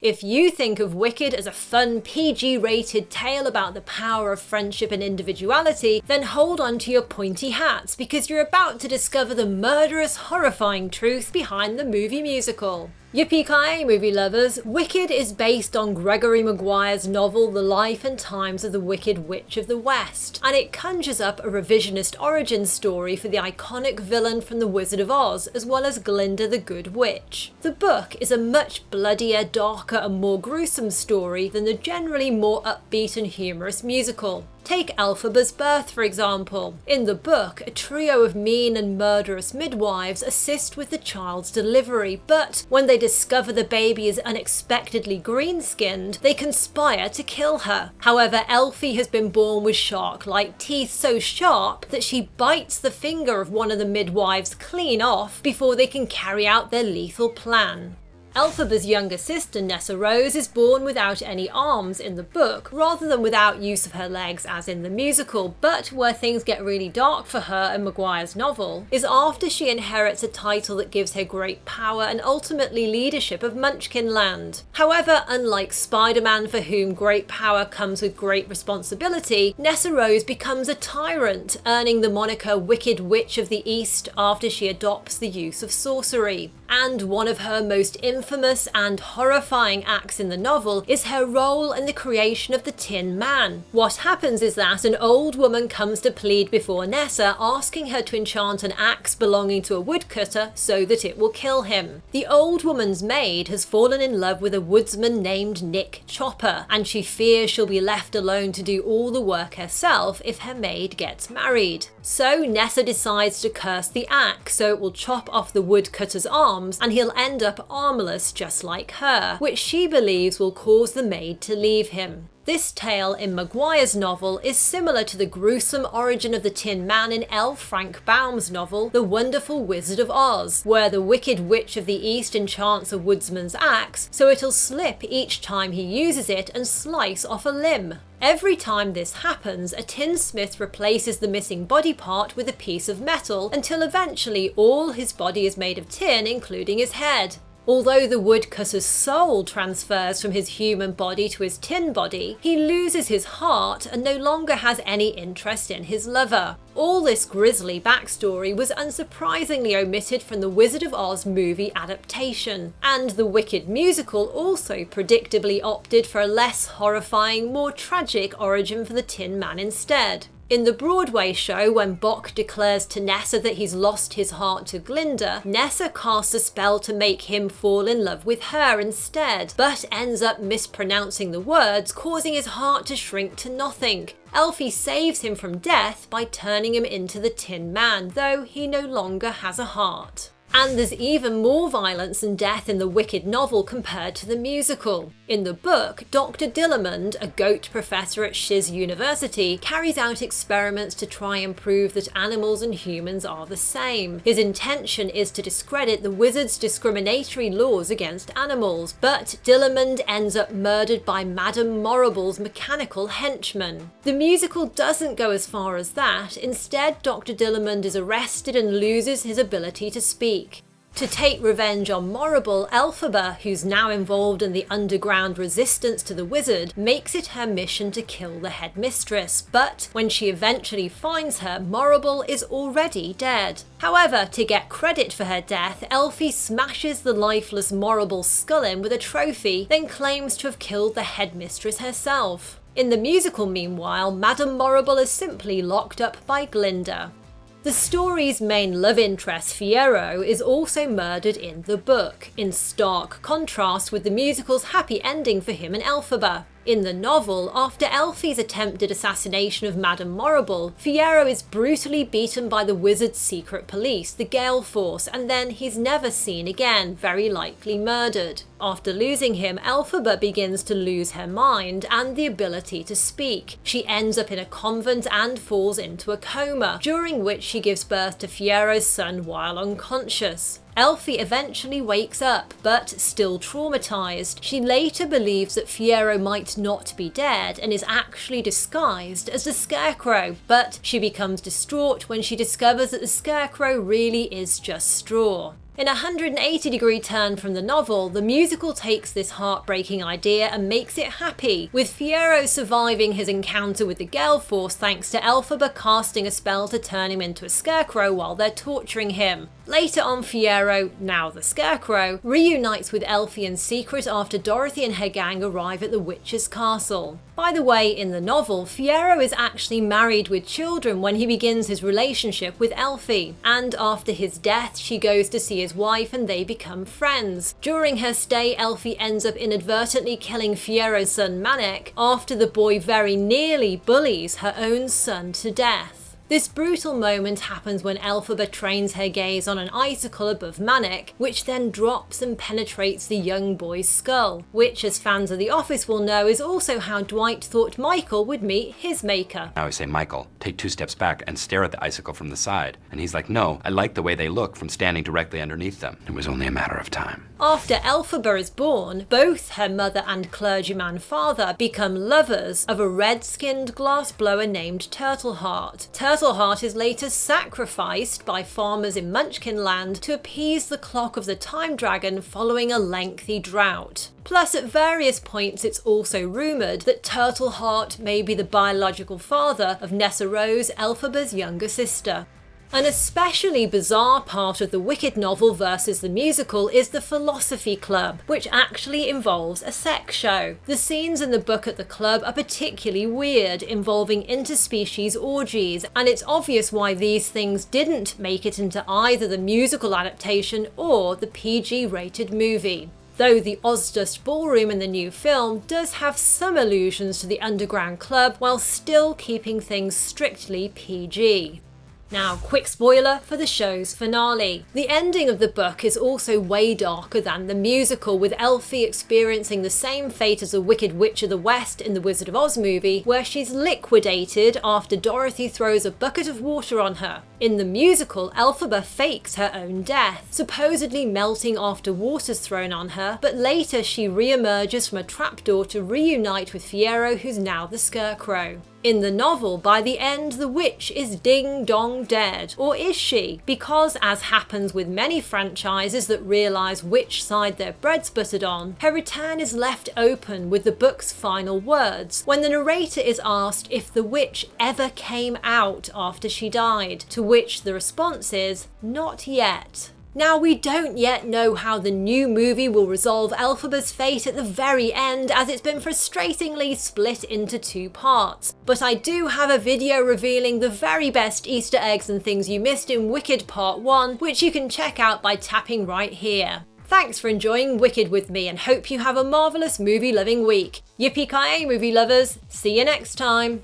If you think of Wicked as a fun PG-rated tale about the power of friendship and individuality, then hold on to your pointy hats because you're about to discover the murderous, horrifying truth behind the movie musical. Yippee-ki-yay, movie lovers! Wicked is based on Gregory Maguire's novel The Life and Times of the Wicked Witch of the West, and it conjures up a revisionist origin story for the iconic villain from The Wizard of Oz, as well as Glinda the Good Witch. The book is a much bloodier, darker and more gruesome story than the generally more upbeat and humorous musical. Take Elphaba's birth, for example. In the book, a trio of mean and murderous midwives assist with the child's delivery, but when they discover the baby is unexpectedly green-skinned, they conspire to kill her. However, Elphie has been born with shark-like teeth so sharp that she bites the finger of one of the midwives clean off before they can carry out their lethal plan. Elphaba's younger sister, Nessarose, is born without any arms in the book, rather than without use of her legs as in the musical, but where things get really dark for her in Maguire's novel is after she inherits a title that gives her great power and ultimately leadership of Munchkin Land. However, unlike Spider-Man, for whom great power comes with great responsibility, Nessarose becomes a tyrant, earning the moniker Wicked Witch of the East after she adopts the use of sorcery. And one of her most infamous and horrifying acts in the novel is her role in the creation of the Tin Man. What happens is that an old woman comes to plead before Nessa, asking her to enchant an axe belonging to a woodcutter so that it will kill him. The old woman's maid has fallen in love with a woodsman named Nick Chopper, and she fears she'll be left alone to do all the work herself if her maid gets married. So Nessa decides to curse the axe so it will chop off the woodcutter's arms and he'll end up armless just like her, which she believes will cause the maid to leave him. This tale in Maguire's novel is similar to the gruesome origin of the Tin Man in L. Frank Baum's novel The Wonderful Wizard of Oz, where the Wicked Witch of the East enchants a woodsman's axe so it'll slip each time he uses it and slice off a limb. Every time this happens, a tinsmith replaces the missing body part with a piece of metal until eventually all his body is made of tin, including his head. Although the woodcutter's soul transfers from his human body to his tin body, he loses his heart and no longer has any interest in his lover. All this grisly backstory was unsurprisingly omitted from the Wizard of Oz movie adaptation, and the Wicked musical also predictably opted for a less horrifying, more tragic origin for the Tin Man instead. In the Broadway show, when Bock declares to Nessa that he's lost his heart to Glinda, Nessa casts a spell to make him fall in love with her instead, but ends up mispronouncing the words, causing his heart to shrink to nothing. Elphie saves him from death by turning him into the Tin Man, though he no longer has a heart. And there's even more violence and death in the Wicked novel compared to the musical. In the book, Dr. Dillamond, a goat professor at Shiz University, carries out experiments to try and prove that animals and humans are the same. His intention is to discredit the wizard's discriminatory laws against animals, but Dillamond ends up murdered by Madame Morrible's mechanical henchman. The musical doesn't go as far as that. Instead, Dr. Dillamond is arrested and loses his ability to speak. To take revenge on Morrible, Elphaba, who's now involved in the underground resistance to the wizard, makes it her mission to kill the headmistress, but when she eventually finds her, Morrible is already dead. However, to get credit for her death, Elphie smashes the lifeless Morrible's skull in with a trophy, then claims to have killed the headmistress herself. In the musical, meanwhile, Madame Morrible is simply locked up by Glinda. The story's main love interest, Fiyero, is also murdered in the book, in stark contrast with the musical's happy ending for him and Elphaba. In the novel, after Elphie's attempted assassination of Madame Morrible, Fiyero is brutally beaten by the wizard's secret police, the Gale Force, and then he's never seen again, very likely murdered. After losing him, Elphaba begins to lose her mind and the ability to speak. She ends up in a convent and falls into a coma, during which she gives birth to Fiyero's son while unconscious. Elphie eventually wakes up, but still traumatized. She later believes that Fiyero might not be dead and is actually disguised as the Scarecrow, but she becomes distraught when she discovers that the Scarecrow really is just straw. In a 180-degree turn from the novel, the musical takes this heartbreaking idea and makes it happy, with Fiyero surviving his encounter with the Gale Force thanks to Elphaba casting a spell to turn him into a scarecrow while they're torturing him. Later on, Fiyero, now the Scarecrow, reunites with Elfie in secret after Dorothy and her gang arrive at the witch's castle. By the way, in the novel, Fiyero is actually married with children when he begins his relationship with Elfie, and after his death she goes to see his wife and they become friends. During her stay, Elfie ends up inadvertently killing Fiyero's son Manic after the boy very nearly bullies her own son to death. This brutal moment happens when Elphaba trains her gaze on an icicle above Manic, which then drops and penetrates the young boy's skull, which, as fans of The Office will know, is also how Dwight thought Michael would meet his maker. I always say, Michael, take 2 steps back and stare at the icicle from the side. And he's like, no, I like the way they look from standing directly underneath them. It was only a matter of time. After Elphaba is born, both her mother and clergyman father become lovers of a red-skinned glassblower named Turtleheart. Turtleheart is later sacrificed by farmers in Munchkin Land to appease the clock of the time dragon following a lengthy drought. Plus, at various points it's also rumoured that Turtleheart may be the biological father of Nessarose, Elphaba's younger sister. An especially bizarre part of the Wicked novel versus the musical is the Philosophy Club, which actually involves a sex show. The scenes in the book at the club are particularly weird, involving interspecies orgies, and it's obvious why these things didn't make it into either the musical adaptation or the PG-rated movie. Though the Ozdust Ballroom in the new film does have some allusions to the underground club while still keeping things strictly PG. Now, quick spoiler for the show's finale. The ending of the book is also way darker than the musical, with Elfie experiencing the same fate as the Wicked Witch of the West in the Wizard of Oz movie, where she's liquidated after Dorothy throws a bucket of water on her. In the musical, Elphaba fakes her own death, supposedly melting after water's thrown on her, but later she re-emerges from a trapdoor to reunite with Fiyero, who's now the Scarecrow. In the novel, by the end, the witch is ding-dong dead. Or is she? Because, as happens with many franchises that realise which side their bread's buttered on, her return is left open with the book's final words, when the narrator is asked if the witch ever came out after she died, to which the response is, not yet. Now, we don't yet know how the new movie will resolve Elphaba's fate at the very end, as it's been frustratingly split into 2 parts. But I do have a video revealing the very best Easter eggs and things you missed in Wicked Part 1, which you can check out by tapping right here. Thanks for enjoying Wicked with me, and hope you have a marvellous movie-loving week. Yippee-ki-yay, movie lovers! See you next time!